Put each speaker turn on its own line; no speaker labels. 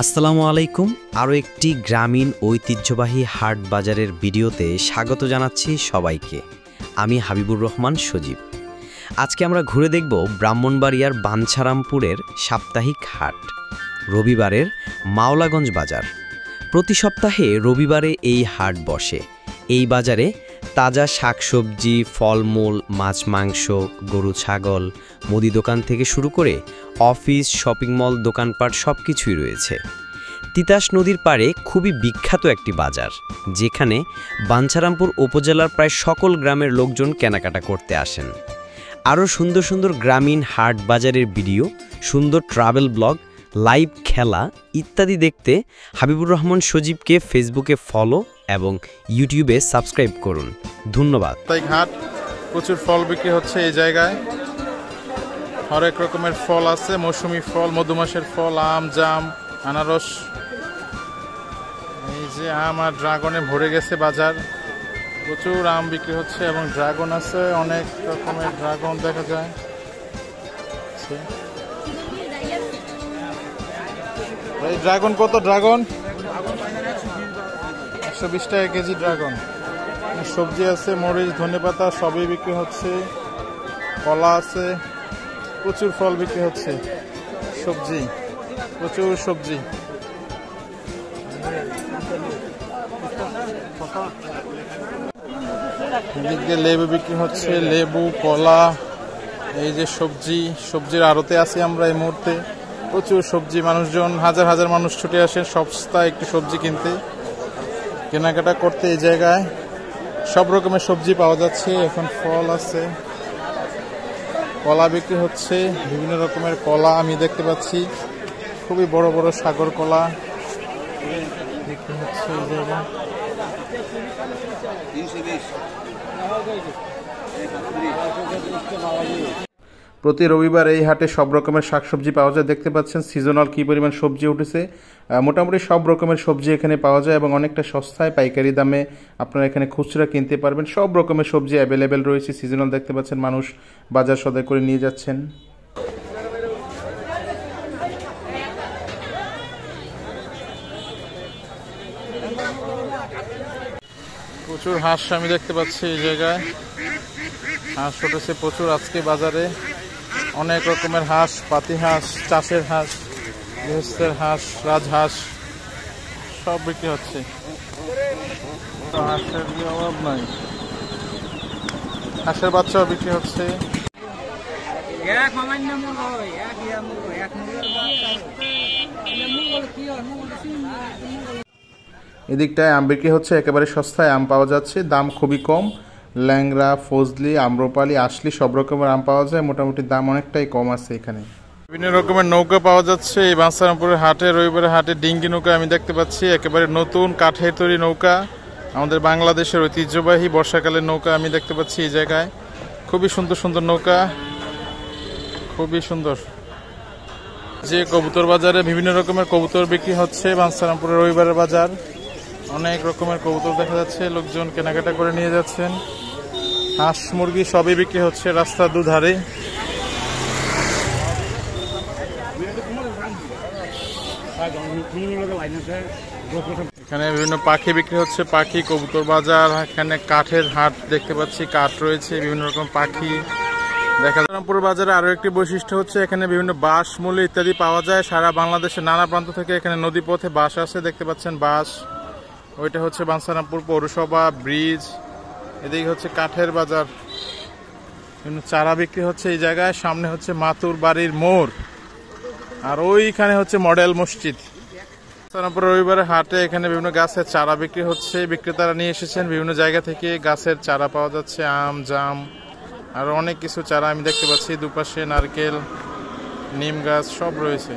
আসসালামু আলাইকুম। আরও একটি গ্রামীণ ঐতিহ্যবাহী হাট বাজারের ভিডিওতে স্বাগত জানাচ্ছি সবাইকে। আমি হাবিবুর রহমান সজীব। আজকে আমরা ঘুরে দেখব ব্রাহ্মণবাড়িয়ার বাঞ্ছারামপুরের সাপ্তাহিক হাট, রবিবারের মাওলাগঞ্জ বাজার। প্রতি সপ্তাহে রবিবারে এই হাট বসে। এই বাজারে তাজা শাকসবজি, ফলমূল, মাছ, মাংস, গরু, ছাগল, মুদি দোকান থেকে শুরু করে অফিস, শপিং মল, দোকানপাট সব কিছুই রয়েছে। তিতাস নদীর পাড়ে খুবই বিখ্যাত একটি বাজার, যেখানে বাঞ্ছারামপুর উপজেলার প্রায় সকল গ্রামের লোকজন কেনাকাটা করতে আসেন। আরও সুন্দর সুন্দর গ্রামীণ হাট বাজারের ভিডিও, সুন্দর ট্রাভেল ব্লগ, লাইভ খেলা ইত্যাদি দেখতে হাবিবুর রহমান সজীবকে ফেসবুকে ফলো এবং ইউটিউবে সাবস্ক্রাইব করুন। ধন্যবাদ।
হাট, প্রচুর ফল বিক্রি হচ্ছে এই জায়গায়। হরেক রকমের ফল আছে, মৌসুমি ফল, মধুমাসের ফল, আম, জাম, আনারস। এই যে আম আর ড্রাগনে ভরে গেছে বাজার। প্রচুর আম বিক্রি হচ্ছে এবং ড্রাগন আছে, অনেক রকমের ড্রাগন দেখা যায়। এই ড্রাগন কত? ড্রাগন 120 টাকা কেজি ড্রাগন। সবজি আছে, মরিচ, ধনেপাতা সবই বিক্রি হচ্ছে। কলা আছে, প্রচুর ফল বিক্রি হচ্ছে। সবজি, প্রচুর সবজি। এদিক দিয়ে লেবু বিক্রি হচ্ছে, লেবু, কলা। এই যে সবজি, সবজির আড়তে আছি আমরা এই মুহূর্তে। প্রচুর সবজি, মানুষজন হাজার হাজার মানুষ ছুটে আসেন সস্তায় একটু সবজি কিনতে, কেনাকাটা করতে। এই জায়গায় সব রকমের সবজি পাওয়া যাচ্ছে। এখন ফল আছে, কলা বিক্রি হচ্ছে, বিভিন্ন রকমের কলা আমি দেখতে পাচ্ছি। খুবই বড় বড় সাগর কলা বিক্রি হচ্ছে এই জায়গায়। প্রতি রবিবার এই হাটে সব রকমের শাকসবজি পাওয়া যায়। দেখতে পাচ্ছেন সিজনাল কি পরিমাণ সবজি উঠেছে। মোটামুটি সব রকমের সবজি এখানে পাওয়া যায় এবং অনেকটা সস্তায় পাইকারি দামে আপনারা এখানে খুচরা কিনতে পারবেন। সব রকমের সবজি অ্যাভেলেবেল রয়েছে। সিজনাল দেখতে পাচ্ছেন, মানুষ বাজার সদাই করে নিয়ে যাচ্ছেন। প্রচুর হাঁস আমি দেখতে পাচ্ছি এই জায়গায়। হাঁস উঠেছে প্রচুর আজকে বাজারে। অনেক রকমের হাঁস, পাতি হাঁস, চাষের হাঁস, গৃহস্থের হাঁস, রাজহাঁস সব বিক্রি হচ্ছে। হাঁসের অভাব নাই, হাঁসের বাচ্চাও বিক্রি হচ্ছে। এদিকটায় আম বিক্রি হচ্ছে, একেবারে সস্তায় আম পাওয়া যাচ্ছে, দাম খুবই কম। ল্যাংড়া, ফজলি, আম্রপালি, আশলি সব রকমের আম পাওয়া যায়। মোটামুটি দাম অনেকটাই কম আছে এখানে। বিভিন্ন রকমের নৌকা পাওয়া যাচ্ছে এই বাঞ্ছারামপুরের হাটে। রবিবারের হাটে ডিঙ্গি নৌকা আমি দেখতে পাচ্ছি, একেবারে নতুন কাঠের তৈরি নৌকা। আমাদের বাংলাদেশের ঐতিহ্যবাহী বর্ষাকালের নৌকা আমি দেখতে পাচ্ছি এই জায়গায়। খুবই সুন্দর সুন্দর নৌকা, খুবই সুন্দর। যে কবুতর বাজারে বিভিন্ন রকমের কবুতর বিক্রি হচ্ছে। বাঞ্ছারামপুরের রবিবারের বাজার, অনেক রকমের কবুতর দেখা যাচ্ছে, লোকজন কেনাকাটা করে নিয়ে যাচ্ছেন। হাঁস, মুরগি সবই বিক্রি হচ্ছে রাস্তার দুধারে। এখানে বিভিন্ন পাখি বিক্রি হচ্ছে, পাখি, কবুতর বাজার। এখানে কাঠের হাট দেখতে পাচ্ছি, কাঠ রয়েছে, বিভিন্ন রকম পাখি দেখা যায়। রামপুর বাজারে আরো একটি বৈশিষ্ট্য হচ্ছে এখানে বিভিন্ন বাঁশ, মূল্য ইত্যাদি পাওয়া যায়। সারা বাংলাদেশের নানা প্রান্ত থেকে এখানে নদী পথে বাস আছে, দেখতে পাচ্ছেন বাস। ওইটা হচ্ছে বাঞ্ছারামপুর পৌরসভা ব্রিজ। এদিকে হচ্ছে কাঠের বাজার, বিভিন্ন চারা বিক্রি হচ্ছে এই জায়গায়। সামনে হচ্ছে মাতুর বাড়ির মোড়, আর ওইখানে হচ্ছে মডেল মসজিদ। বাঞ্ছারামপুর রবিবারের হাটে এখানে বিভিন্ন গাছের চারা বিক্রি হচ্ছে। বিক্রেতারা নিয়ে এসেছেন বিভিন্ন জায়গা থেকে গাছের চারা পাওয়া যাচ্ছে, আম, জাম, আর অনেক কিছু চারা আমি দেখতে পাচ্ছি। দুপাশে নারকেল, নিম গাছ সব রয়েছে।